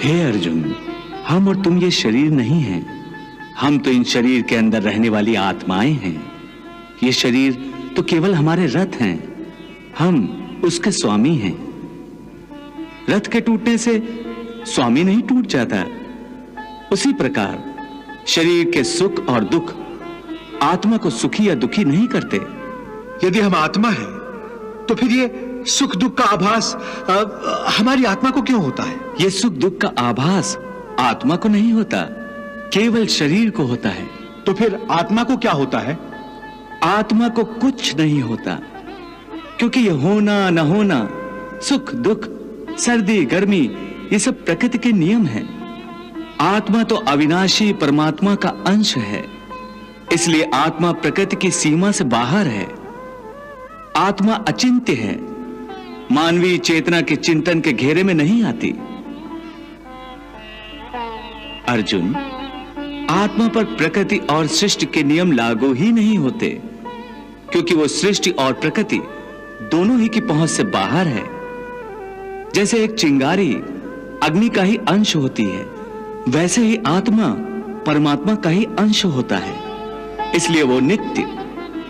हे अर्जुन, हम और तुम ये शरीर नहीं हैं। हम तो इन शरीर के अंदर रहने वाली आत्माएं हैं। ये शरीर तो केवल हमारे रथ हैं। हम उसके स्वामी हैं। रथ के टूटने से स्वामी नहीं टूट जाता। उसी प्रकार शरीर के सुख और दुख आत्मा को सुखी या दुखी नहीं करते। यदि हम आत्मा हैं, तो फिर ये सुख दुख का आभास हमारी आत्मा को क्यों होता है? ये सुख दुख का आभास आत्मा को नहीं होता, केवल शरीर को होता है। तो फिर आत्मा को क्या होता है? आत्मा को कुछ नहीं होता, क्योंकि ये होना न होना, सुख दुख, सर्दी गर्मी, ये सब प्रकृति के नियम हैं। आत्मा तो अविनाशी परमात्मा का अंश है, इसलिए आत्मा प्रकृति की सीमा से बाहर है। आत्मा अचिंत्य है, मानवीय चेतना के चिंतन के घेरे में नहीं आती। अर्जुन, आत्मा पर प्रकृति और सृष्टि के नियम लागू ही नहीं होते, क्योंकि वो सृष्टि और प्रकृति दोनों ही की पहुंच से बाहर है। जैसे एक चिंगारी अग्नि का ही अंश होती है, वैसे ही आत्मा परमात्मा का ही अंश होता है। इसलिए वो नित्य,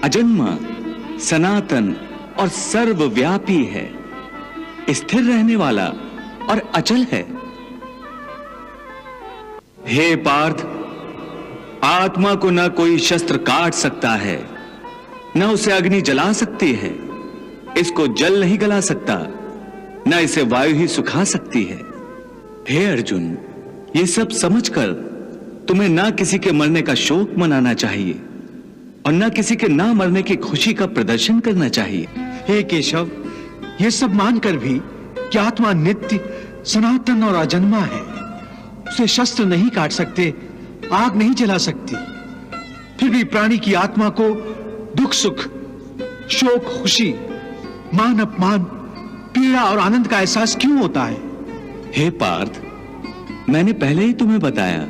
अजन्मा, सनातन और सर्वव्यापी है, स्थिर रहने वाला और अचल है। हे पार्थ, आत्मा को न कोई शस्त्र काट सकता है, न उसे अग्नि जला सकती है, इसको जल नहीं गला सकता, न इसे वायु ही सुखा सकती है। हे अर्जुन, ये सब समझकर तुम्हें ना किसी के मरने का शोक मनाना चाहिए और ना किसी के ना मरने की खुशी का प्रदर्शन करना चाहिए। हे केशव, ये सब मानकर भी कि आत्मा नित्य, सनातन और अजन्मा है, उसे शस्त्र नहीं काट सकते, आग नहीं जला सकती, फिर भी प्राणी की आत्मा को दुख सुख, शोक खुशी, मान अपमान, पीड़ा और आनंद का एहसास क्यों होता है? हे पार्थ, मैंने पहले ही तुम्हें बताया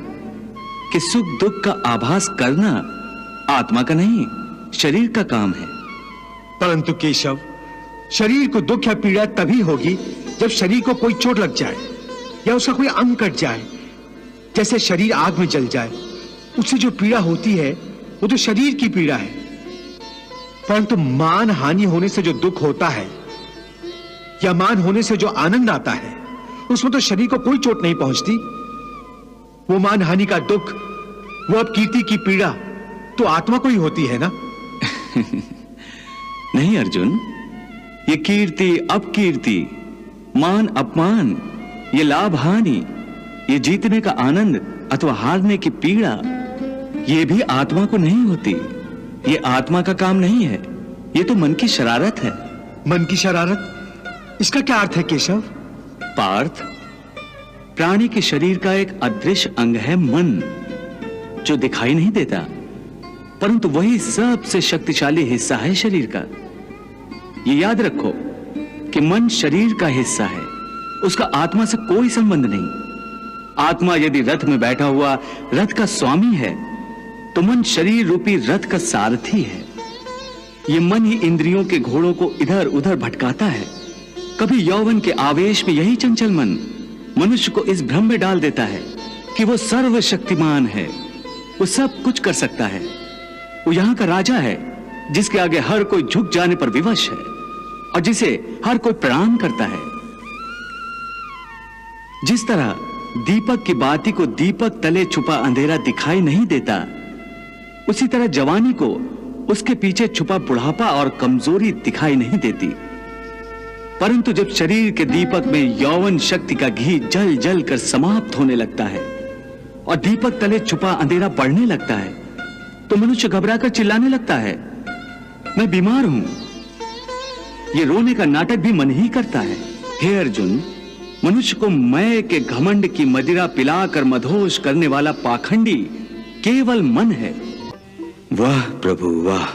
कि सुख दुख का आभास करना आत्मा का नहीं, शरीर का काम है। परंतु केशव, शरीर को दुख या पीड़ा तभी होगी जब शरीर को कोई चोट लग जाए या उसका कोई अंग कट जाए। जैसे शरीर आग में जल जाए, उससे जो पीड़ा होती है वो तो शरीर की पीड़ा है। परंतु मान हानि होने से जो दुख होता है या मान होने से जो आनंद आता है, उसमें तो शरीर को कोई चोट नहीं पहुंचती। वो मान हानि का दुख, वो अपकीर्ति की पीड़ा तो आत्मा को ही होती है ना? नहीं अर्जुन, ये कीर्ति अपकीर्ति, मान अपमान, ये लाभ हानि, ये जीतने का आनंद अथवा हारने की पीड़ा, ये भी आत्मा को नहीं होती। ये आत्मा का काम नहीं है, ये तो मन की शरारत है। मन की शरारत, इसका क्या अर्थ है केशव? पार्थ, प्राणी के शरीर का एक अदृश्य अंग है मन, जो दिखाई नहीं देता, परंतु वही सबसे शक्तिशाली हिस्सा है शरीर का। ये याद रखो कि मन शरीर का हिस्सा है, उसका आत्मा से कोई संबंध नहीं। आत्मा यदि रथ में बैठा हुआ रथ का स्वामी है, तो मन शरीर रूपी रथ का सारथी है। ये मन ही इंद्रियों के घोड़ों को इधर उधर भटकाता है। कभी यौवन के आवेश में यही चंचल मन मनुष्य को इस भ्रम में डाल देता है कि वो सर्वशक्तिमान है, वो सब कुछ कर सकता है, वो यहां का राजा है, जिसके आगे हर कोई झुक जाने पर विवश है और जिसे हर कोई प्रणाम करता है। जिस तरह दीपक की बाती को दीपक तले छुपा अंधेरा दिखाई नहीं देता, उसी तरह जवानी को उसके पीछे छुपा बुढ़ापा और कमजोरी दिखाई नहीं देती। परंतु जब शरीर के दीपक में यौवन शक्ति का घी जल जल कर समाप्त होने लगता है और दीपक तले छुपा अंधेरा बढ़ने लगता है, तो मनुष्य घबराकर चिल्लाने लगता है, मैं बीमार हूं। ये रोने का नाटक भी मन ही करता है। हे अर्जुन, मनुष्य को मैं के घमंड की मदिरा पिलाकर मदहोश करने वाला पाखंडी केवल मन है। वाह प्रभु वाह।